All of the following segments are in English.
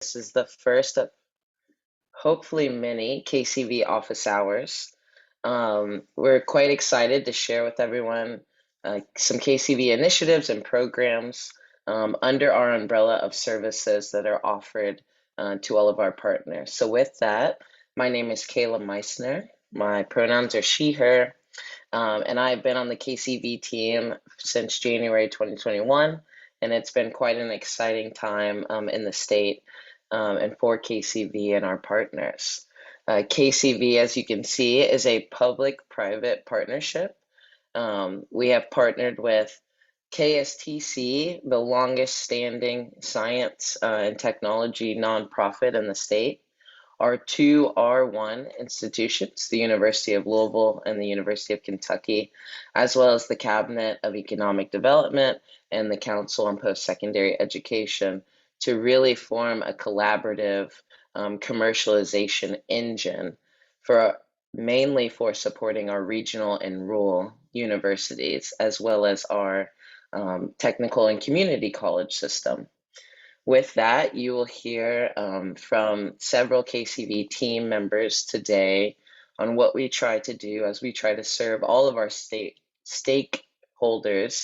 This is the first of hopefully many KCV office hours. We're quite excited to share with everyone some KCV initiatives and programs under our umbrella of services that are offered to all of our partners. So with that, my name is Kayla Meissner. My pronouns are she, her, and I've been on the KCV team since January 2021, and it's been quite an exciting time in the state and for KCV and our partners. KCV, as you can see, is a public-private partnership. We have partnered with KSTC, the longest standing science and technology nonprofit in the state. Our two R1 institutions, the University of Louisville and the University of Kentucky, as well as the Cabinet of Economic Development and the Council on Post-Secondary Education, to really form a collaborative commercialization engine for mainly for supporting our regional and rural universities, as well as our technical and community college system. With that, you will hear from several KCV team members today on what we try to do as we try to serve all of our stakeholders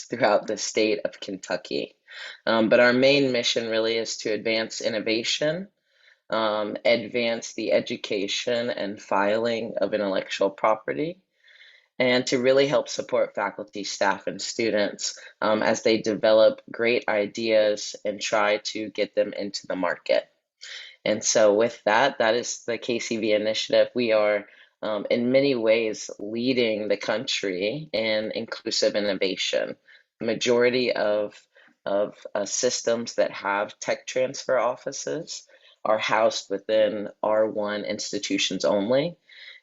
throughout the state of Kentucky. But our main mission really is to advance innovation, advance the education and filing of intellectual property, and to really help support faculty, staff, and students as they develop great ideas and try to get them into the market. And so with that, that is the KCV initiative. We are in many ways leading the country in inclusive innovation. The majority of systems that have tech transfer offices are housed within R1 institutions only.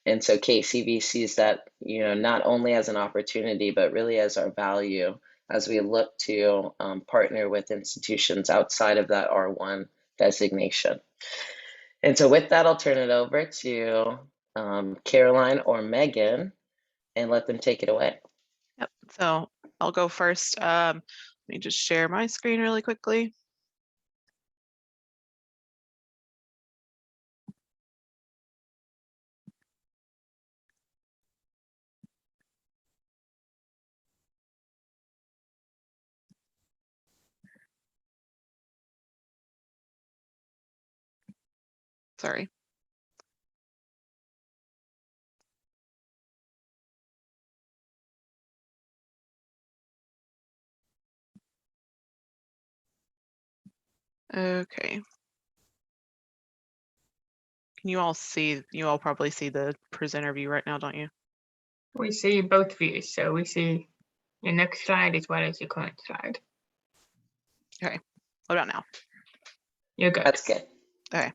And so KCV sees that, not only as an opportunity, but really as our value as we look to partner with institutions outside of that R1 designation. And so with that, I'll turn it over to Caroline or Megan and let them take it away. Yep, so I'll go first. Let me just share my screen really quickly. Sorry. Okay. Can you all see, you all probably see the presenter view right now, don't you? We see both views, so we see your next slide as well as your current slide. Okay, what about now? You're good. That's good. Okay,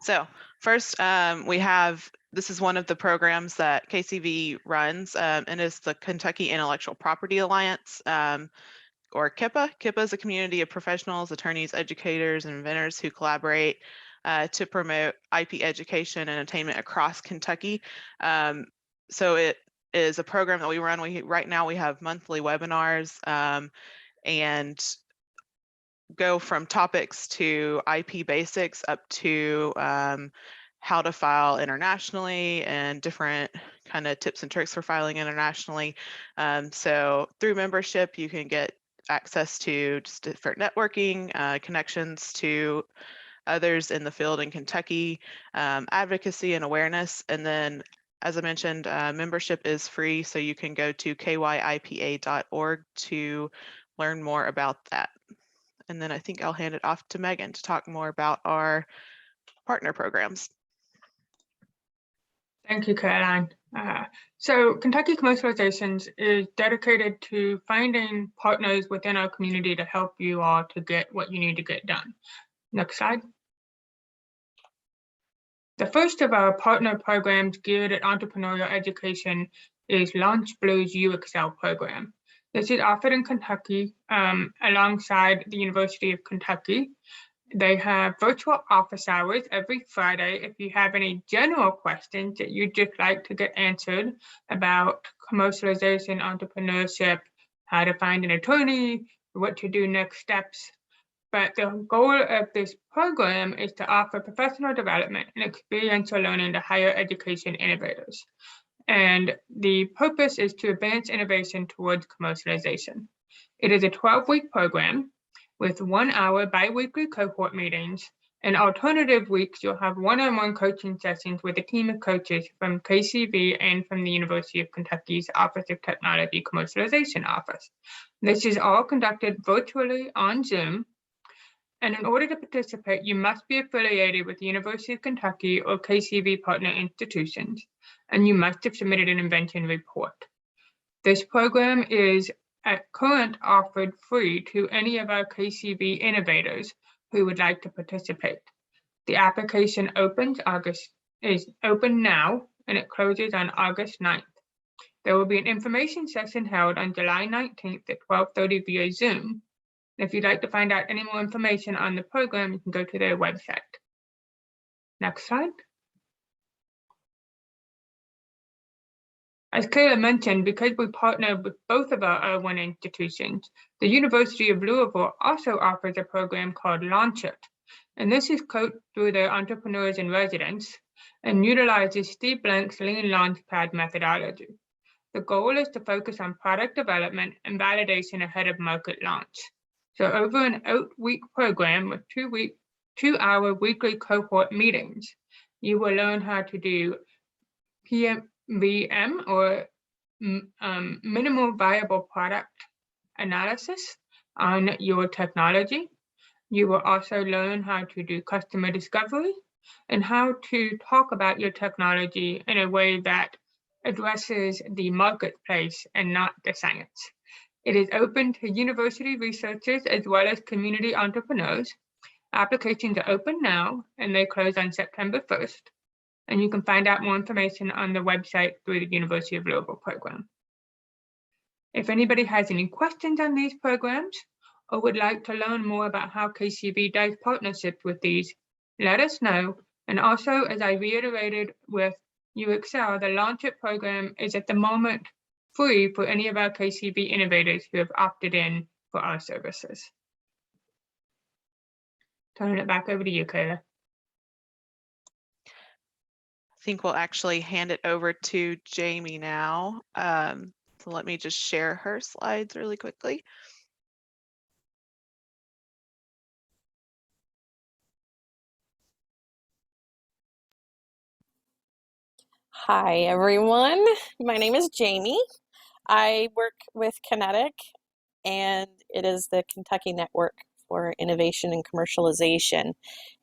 so first we have, this is one of the programs that KCV runs, and it's the Kentucky Intellectual Property Alliance, or KIPA. KIPA is a community of professionals, attorneys, educators, and inventors who collaborate to promote IP education and attainment across Kentucky. So it is a program that we run. Right now we have monthly webinars and go from topics to IP basics up to how to file internationally and different kind of tips and tricks for filing internationally. So through membership, you can get access to just different networking, connections to others in the field in Kentucky, advocacy and awareness. And then, as I mentioned, membership is free, so you can go to kyipa.org to learn more about that. And then I think I'll hand it off to Megan to talk more about our partner programs. Thank you, Caroline. So Kentucky Commercializations is dedicated to finding partners within our community to help you all to get what you need to get done. Next slide. The first of our partner programs geared at entrepreneurial education is Launch Blue's UXL program. This is offered in Kentucky alongside the University of Kentucky. They have virtual office hours every Friday. If you have any general questions that you'd just like to get answered about commercialization, entrepreneurship, how to find an attorney, what to do next steps, But the goal of this program is to offer professional development and experiential learning to higher education innovators. And the purpose is to advance innovation towards commercialization. It is a 12-week program with 1-hour bi-weekly cohort meetings. And alternative weeks, you'll have one-on-one coaching sessions with a team of coaches from KCV and from the University of Kentucky's Office of Technology Commercialization Office. This is all conducted virtually on Zoom. And in order to participate, you must be affiliated with the University of Kentucky or KCV partner institutions, and you must have submitted an invention report. This program is at current offered free to any of our KCV innovators who would like to participate. The application is open now, and it closes on August 9th. There will be an information session held on July 19th at 12:30 via Zoom. If you'd like to find out any more information on the program, you can go to their website. Next slide. As Kayla mentioned, because we partner with both of our R1 institutions, the University of Louisville also offers a program called Launch It. And this is coached through their entrepreneurs in residence and utilizes Steve Blank's Lean Launchpad methodology. The goal is to focus on product development and validation ahead of market launch. So over an 8-week program with 2-hour weekly cohort meetings, you will learn how to do PMVM or minimal viable product analysis on your technology. You will also learn how to do customer discovery and how to talk about your technology in a way that addresses the marketplace and not the science. It is open to university researchers as well as community entrepreneurs. Applications are open now and they close on September 1st. And you can find out more information on the website through the University of Louisville program. If anybody has any questions on these programs or would like to learn more about how KCV does partnerships with these, let us know. And also, as I reiterated with UXL, the Launch It program is at the moment free for any of our KCV innovators who have opted in for our services. Turning it back over to you, Kayla. I think we'll actually hand it over to Jamie now. So let me just share her slides really quickly. Hi, everyone. My name is Jamie. I work with Kinetic, and it is the Kentucky Network for Innovation and Commercialization.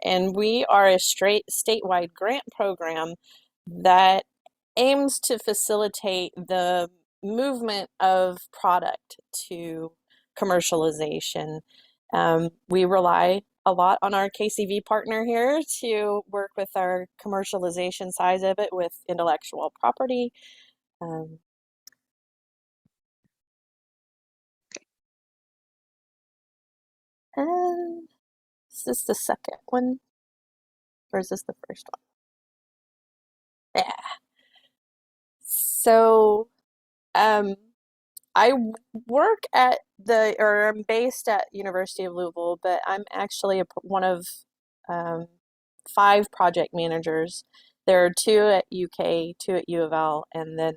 And we are a statewide grant program that aims to facilitate the movement of product to commercialization. We rely a lot on our KCV partner here to work with our commercialization side of it with intellectual property. And is this the second one? Or is this the first one? Yeah. So I work at I'm based at University of Louisville, but I'm actually one of 5 project managers. There are 2 at UK, 2 at U of L, and then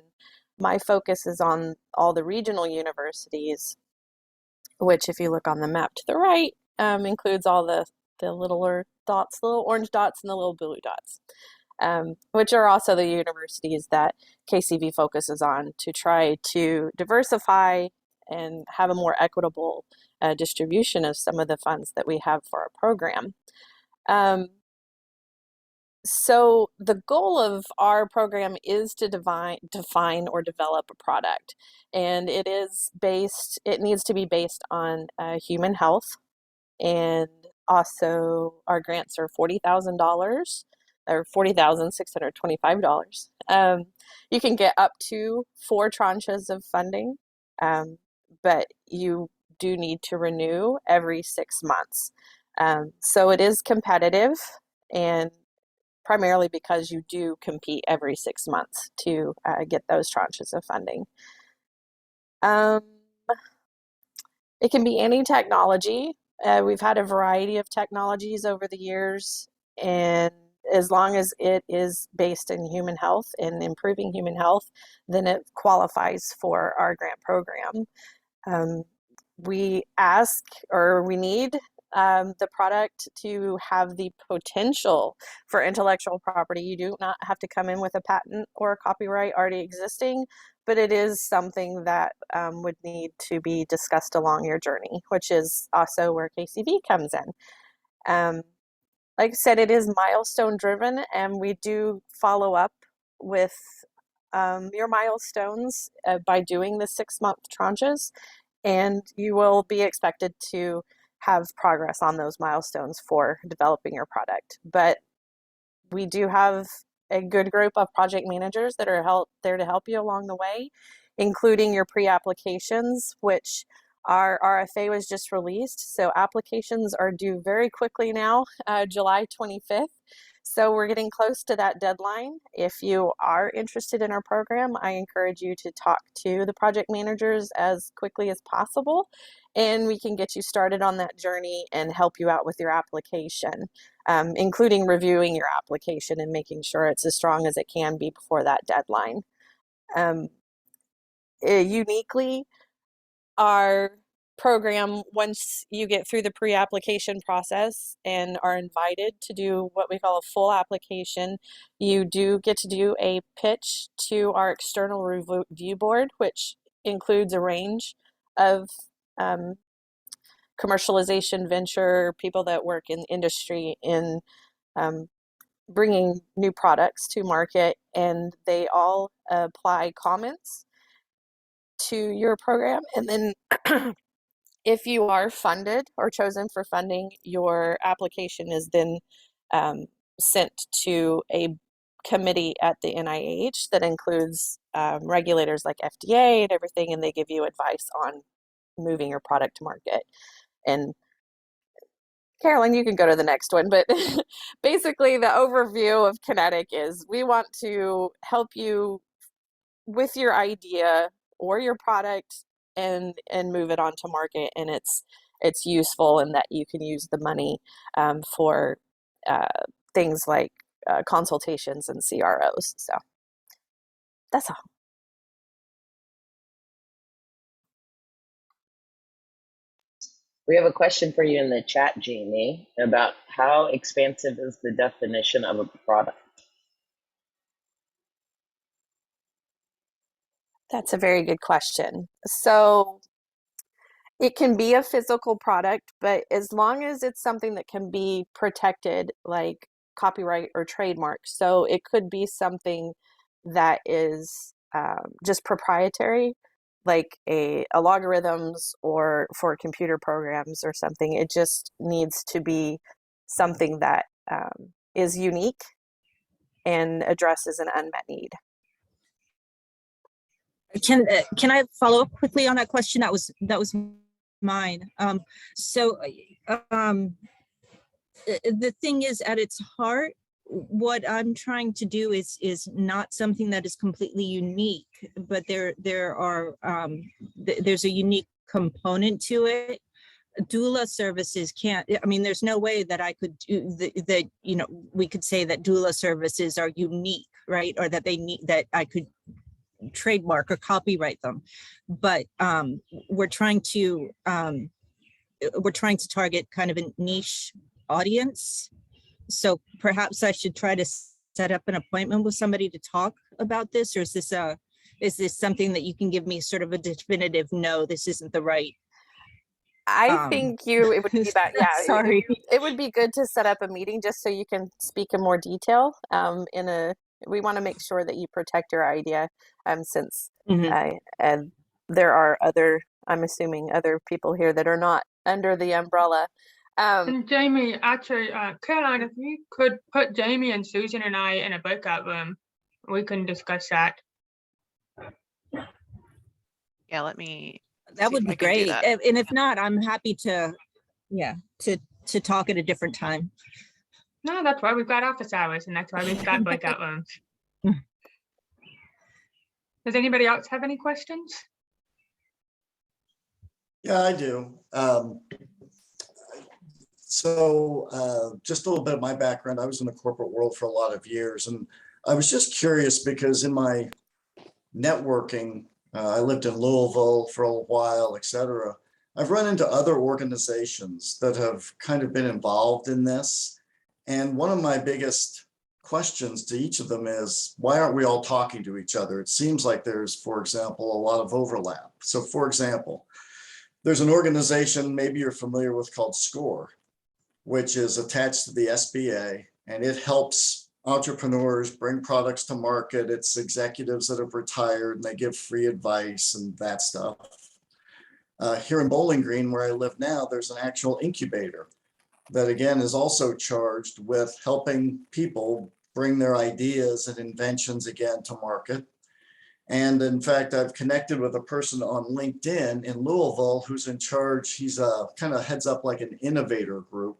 my focus is on all the regional universities, which if you look on the map to the right, includes all the littler dots, the little orange dots and the little blue dots. Which are also the universities that KCV focuses on to try to diversify and have a more equitable distribution of some of the funds that we have for our program. So the goal of our program is to define or develop a product, and it needs to be based on human health, and also our grants are $40,000 or $40,625. You can get up to 4 tranches of funding, but you do need to renew every 6 months. So it is competitive, and primarily because you do compete every 6 months to get those tranches of funding. It can be any technology. We've had a variety of technologies over the years, and as long as it is based in human health and improving human health, then it qualifies for our grant program. We ask, or we need the product to have the potential for intellectual property. You do not have to come in with a patent or a copyright already existing, but it is something that would need to be discussed along your journey, which is also where KCV comes in. Like I said, it is milestone driven, and we do follow up with your milestones by doing the 6-month tranches, and you will be expected to have progress on those milestones for developing your product. But we do have a good group of project managers that are there to help you along the way, including your pre-applications, which our RFA was just released. So applications are due very quickly now, July 25th. So we're getting close to that deadline. If you are interested in our program, I encourage you to talk to the project managers as quickly as possible, and we can get you started on that journey and help you out with your application, including reviewing your application and making sure it's as strong as it can be before that deadline. Uniquely, our program, once you get through the pre-application process and are invited to do what we call a full application, you do get to do a pitch to our external review board, which includes a range of commercialization venture people that work in industry in bringing new products to market, and they all apply comments to your program. And then if you are funded or chosen for funding, your application is then sent to a committee at the NIH that includes regulators like FDA and everything, and they give you advice on moving your product to market. And Carolyn, you can go to the next one, but basically the overview of Kinetic is we want to help you with your idea or your product and move it onto market, and it's useful in that you can use the money for things like consultations and CROs. So that's all. We have a question for you in the chat, Jamie, about how expansive is the definition of a product? That's a very good question. So it can be a physical product, but as long as it's something that can be protected, like copyright or trademark. So it could be something that is just proprietary, like a logarithms or for computer programs or something. It just needs to be something that is unique and addresses an unmet need. Can I follow up quickly on that question? That was mine. The thing is, at its heart, what I'm trying to do is not something that is completely unique, but there's a unique component to it. Doula services can't, I mean, there's no way that I could do that, you know, we could say that doula services are unique, right? Or that that I could trademark or copyright them. But we're trying to target kind of a niche audience. So perhaps I should try to set up an appointment with somebody to talk about this, or is this something that you can give me sort of a definitive no, this isn't the right? I think it would be that, yeah. Sorry. It would be good to set up a meeting just so you can speak in more detail. We want to make sure that you protect your idea, since and there are I'm assuming other people here that are not under the umbrella. And Jamie, actually, Caroline, if you could put Jamie and Susan and I in a breakout room, we can discuss that. Yeah, let me. That would be great. And if not, I'm happy to talk at a different time. No, that's why we've got office hours, and that's why we've got breakout rooms. Does anybody else have any questions? Yeah, I do. So just a little bit of my background. I was in the corporate world for a lot of years, and I was just curious because in my networking, I lived in Louisville for a while, et cetera. I've run into other organizations that have kind of been involved in this. And one of my biggest questions to each of them is, why aren't we all talking to each other? It seems like there's, for example, a lot of overlap. So for example, there's an organization maybe you're familiar with called SCORE, which is attached to the SBA, and it helps entrepreneurs bring products to market. It's executives that have retired and they give free advice and that stuff. Here in Bowling Green, where I live now, there's an actual incubator that again is also charged with helping people bring their ideas and inventions again to market. And in fact, I've connected with a person on LinkedIn in Louisville who's in charge. He's kind of heads up like an innovator group.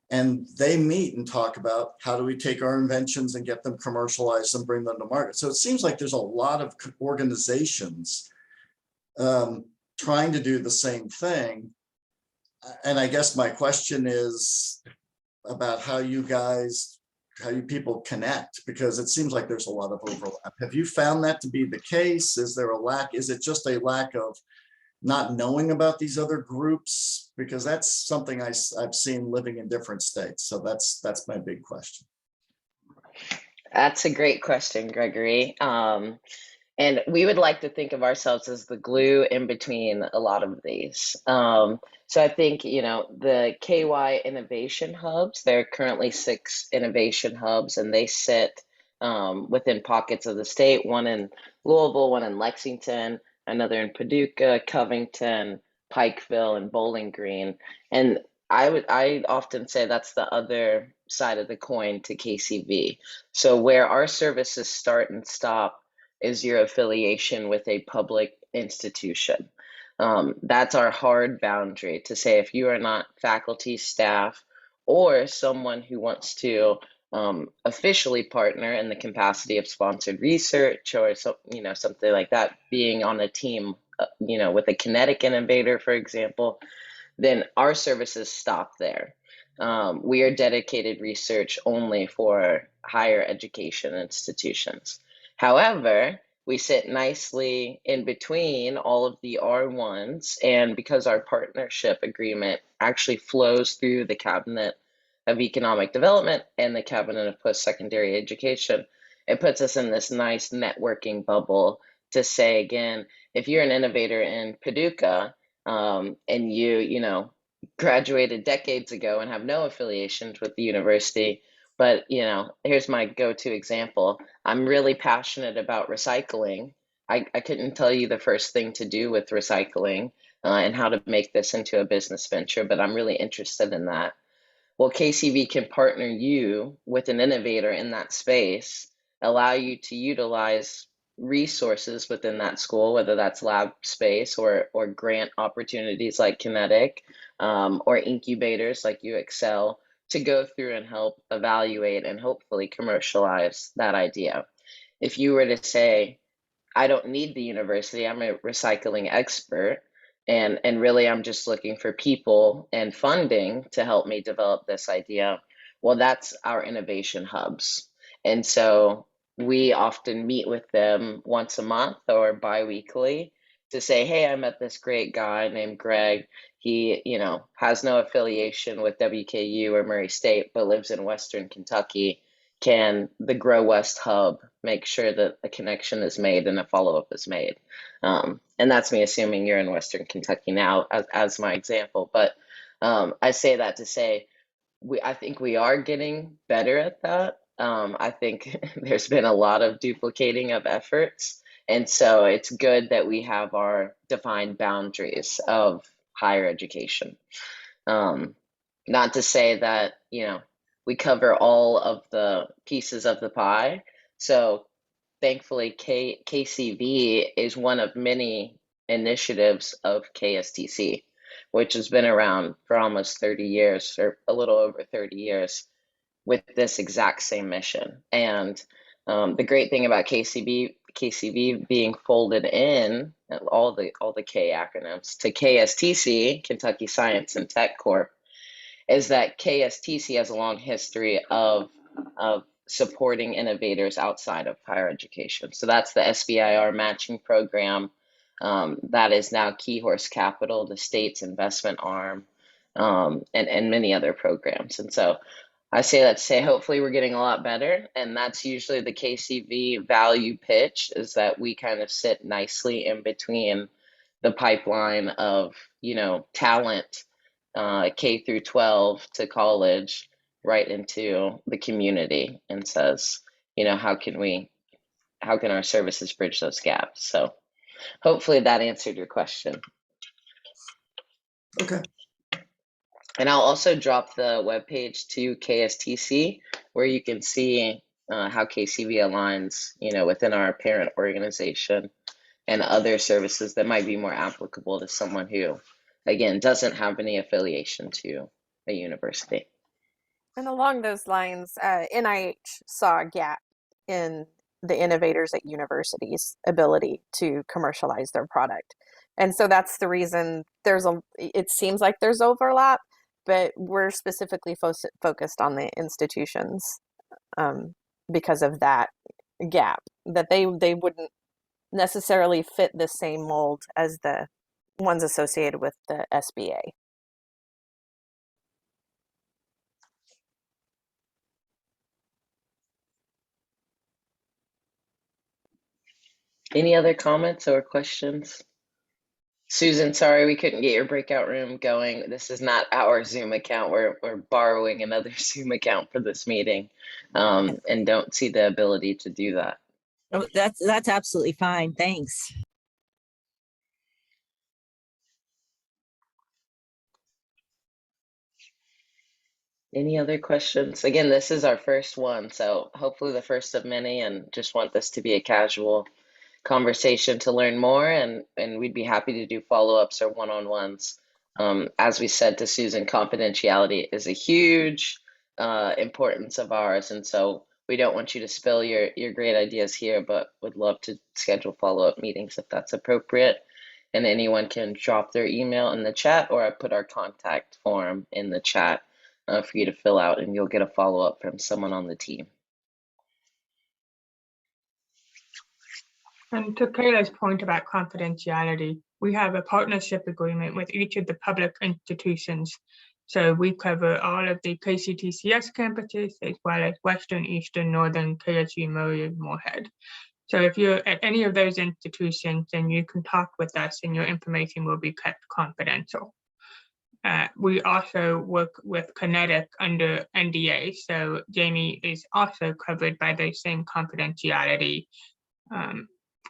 And they meet and talk about how do we take our inventions and get them commercialized and bring them to market. So it seems like there's a lot of organizations trying to do the same thing. And I guess my question is about how you people connect, because it seems like there's a lot of overlap. Have you found that to be the case? Is there a lack? Is it just a lack of not knowing about these other groups? Because that's something I've seen living in different states. So that's my big question. That's a great question, Gregory. And we would like to think of ourselves as the glue in between a lot of these. So I think, the KY innovation hubs, there are currently 6 innovation hubs, and they sit within pockets of the state, one in Louisville, one in Lexington, another in Paducah, Covington, Pikeville, and Bowling Green. And I often say that's the other side of the coin to KCV. So where our services start and stop is your affiliation with a public institution. That's our hard boundary to say if you are not faculty, staff, or someone who wants to officially partner in the capacity of sponsored research or something like that, being on a team, with a kinetic innovator, for example, then our services stop there. We are dedicated research only for higher education institutions. However, we sit nicely in between all of the R1s, and because our partnership agreement actually flows through the Cabinet of Economic Development and the Cabinet of Post-Secondary Education, it puts us in this nice networking bubble to say, again, if you're an innovator in Paducah and you graduated decades ago and have no affiliations with the university, but here's my go-to example. I'm really passionate about recycling. I couldn't tell you the first thing to do with recycling and how to make this into a business venture, but I'm really interested in that. Well, KCV can partner you with an innovator in that space, allow you to utilize resources within that school, whether that's lab space or grant opportunities like Kinetic, or incubators like UXL, to go through and help evaluate and hopefully commercialize that idea. If you were to say, I don't need the university, I'm a recycling expert, and really I'm just looking for people and funding to help me develop this idea, well, that's our innovation hubs. And so we often meet with them once a month or bi-weekly to say, hey, I met this great guy named Greg. He, has no affiliation with WKU or Murray State, but lives in Western Kentucky. Can the Grow West Hub make sure that a connection is made and a follow-up is made? And that's me assuming you're in Western Kentucky now as my example. But I say that to say, I think we are getting better at that. I think there's been a lot of duplicating of efforts. And so it's good that we have our defined boundaries of higher education. Not to say that, we cover all of the pieces of the pie. So thankfully, KCV is one of many initiatives of KSTC, which has been around for almost 30 years or a little over 30 years with this exact same mission. And the great thing about KCV being folded in, all the K acronyms, to KSTC, Kentucky Science and Tech Corp, is that KSTC has a long history of supporting innovators outside of higher education. So that's the SBIR matching program. That is now Key Horse Capital, the state's investment arm, and many other programs. And so I say that to say hopefully we're getting a lot better. And that's usually the KCV value pitch, is that we kind of sit nicely in between the pipeline of, talent, K through 12 to college, right into the community, and says, how can our services bridge those gaps? So hopefully that answered your question. Okay. And I'll also drop the webpage to KSTC, where you can see how KCV aligns, within our parent organization and other services that might be more applicable to someone who, again, doesn't have any affiliation to a university. And along those lines, NIH saw a gap in the innovators at universities' ability to commercialize their product. And so that's the reason it seems like there's overlap, but we're specifically focused on the institutions because of that gap, that they wouldn't necessarily fit the same mold as the ones associated with the SBA. Any other comments or questions? Susan, sorry we couldn't get your breakout room going. This is not our Zoom account. We're borrowing another Zoom account for this meeting, and don't see the ability to do that. Oh, that's absolutely fine. Thanks. Any other questions? Again, this is our first one, so hopefully the first of many, and just want this to be a casual conversation to learn more, and we'd be happy to do follow-ups or one-on-ones. As we said to Susan, confidentiality is a huge importance of ours, and so we don't want you to spill your great ideas here, but would love to schedule follow-up meetings if that's appropriate. And anyone can drop their email in the chat, or I put our contact form in the chat for you to fill out, and you'll get a follow-up from someone on the team. And to Kayla's point about confidentiality, we have a partnership agreement with each of the public institutions. So we cover all of the KCTCS campuses, as well as Western, Eastern, Northern, KSU, Murray, Moorhead. So if you're at any of those institutions, then you can talk with us and your information will be kept confidential. We also work with Kinetic under NDA. So Jamie is also covered by the same confidentiality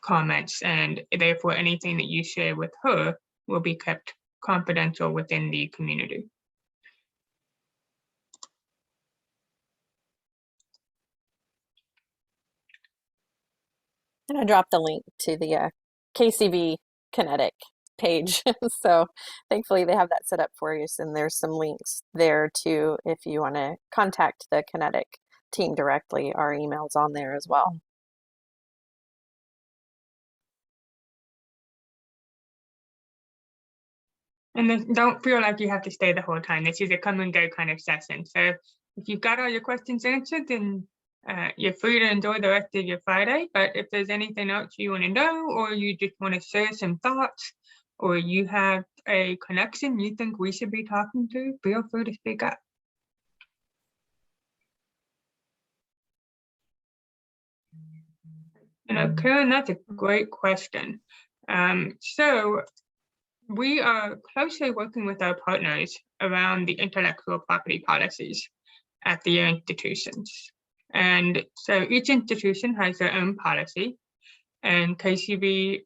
comments, and therefore anything that you share with her will be kept confidential within the community. And I dropped the link to the KCV Kinetic page. So thankfully they have that set up for you. And there's some links there too if you want to contact the Kinetic team directly. Our email's on there as well. And then don't feel like you have to stay the whole time. This is a come and go kind of session. So if you've got all your questions answered, then you're free to enjoy the rest of your Friday. But if there's anything else you want to know, or you just want to share some thoughts, or you have a connection you think we should be talking to, feel free to speak up. Karen, that's a great question. So we are closely working with our partners around the intellectual property policies at the institutions. And so each institution has their own policy, and KCV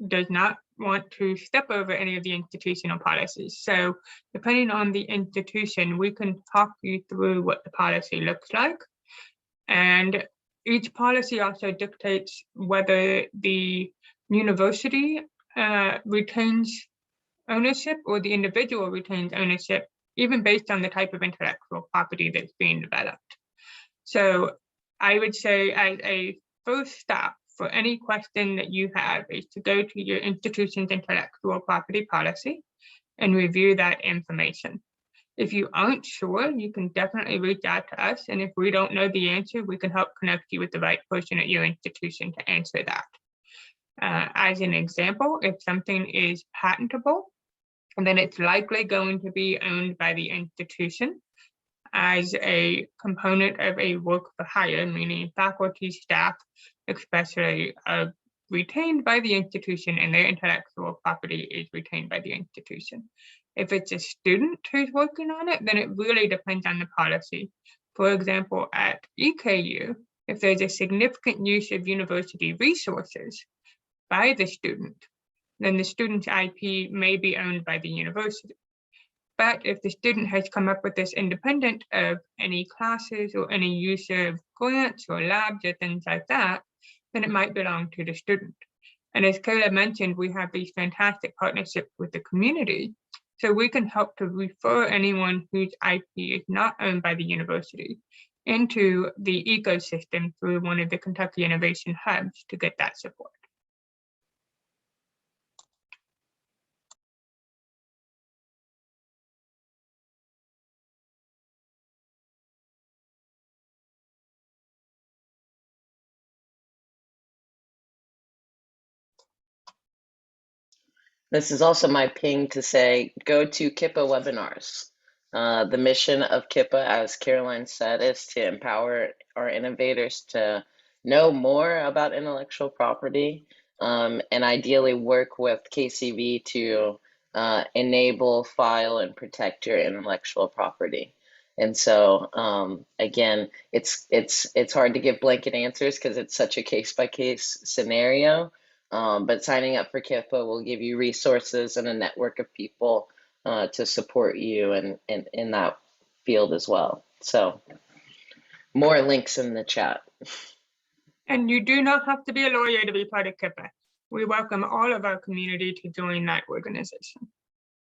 does not want to step over any of the institutional policies. So depending on the institution, we can talk you through what the policy looks like. And each policy also dictates whether the university retains ownership or the individual retains ownership, even based on the type of intellectual property that's being developed. So I would say as a first stop for any question that you have is to go to your institution's intellectual property policy and review that information. If you aren't sure, you can definitely reach out to us. And if we don't know the answer, we can help connect you with the right person at your institution to answer that. As an example, if something is patentable, then it's likely going to be owned by the institution as a component of a work for hire, meaning faculty, staff, especially, retained by the institution, and their intellectual property is retained by the institution. If it's a student who's working on it, then it really depends on the policy. For example, at EKU, if there's a significant use of university resources by the student, then the student's IP may be owned by the university. But if the student has come up with this independent of any classes or any use of grants or labs or things like that, then it might belong to the student. And as Kayla mentioned, we have these fantastic partnerships with the community. So we can help to refer anyone whose IP is not owned by the university into the ecosystem through one of the Kentucky Innovation Hubs to get that support. This is also my ping to say, go to KIPA webinars. The mission of KIPA, as Caroline said, is to empower our innovators to know more about intellectual property, and ideally work with KCV to enable, file, and protect your intellectual property. And so, again, it's hard to give blanket answers because it's such a case-by-case scenario. But signing up for KIPA will give you resources and a network of people to support you in that field as well. So more links in the chat. And you do not have to be a lawyer to be part of KIPA. We welcome all of our community to join that organization.